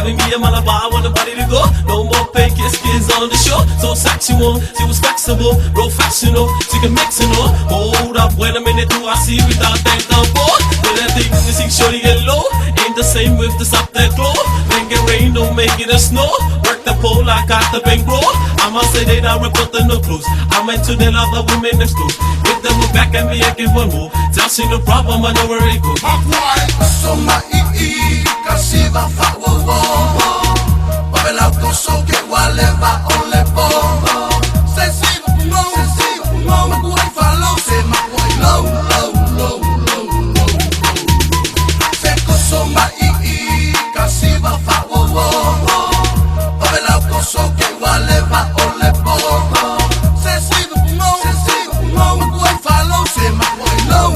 having me and my love, I want nobody to go. No more fake skins on the show. So sexual, she was flexible, professional. She can mix it all. Hold up, wait a minute, do I see without that number? Then I think you see shorty get low. Ain't the same with the up that glow. Rain get rain, don't make it a snow. Work the pole, I got the bankroll. I must say they not report the no clues. I'm into the love of women next to. If they look back at me, I give one more. Tell she no problem, I know where it goes. Koso mai kasi va fa wo wo. Babela koso ke wale va on le po. Sensible pumo, makuai follow. Se makuai low. Se koso mai kasi va fa wo wo. Babela koso ke wale va on le po. Sensible pumo, makuai follow. Se makuai low.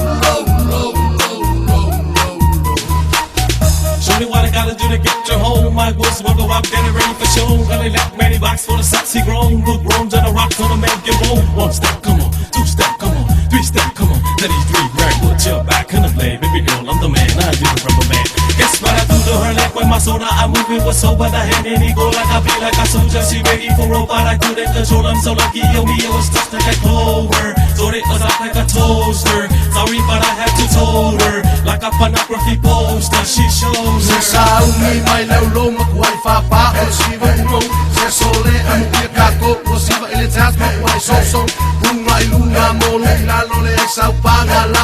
Show me what I gotta do to get you home. My words will go up, get it ready for show. Got a lap, many box for the sexy grown. Good grown, on the rock, gonna make you roll. One step, come on, two step, come on, three step, come on. Let these three rag, put your back in the play. Baby girl, I'm the man, I do the rubber man. Guess what I do to her like when my soda, I move it with sober. The hand and he go like I be like a soldier. She ready for robot, I do that control. I'm so lucky, yo, me, it was stuck like clover. So it was up like a toaster. Sorry, but I had to told her. Like a pornography poster, she shows her. Sa umi mai laulo makuai whapa o siwa umo. Se sole amu pia kako o siwa ele tas makuai so. Bunga ilunga molo ilalo le ai sau panga la.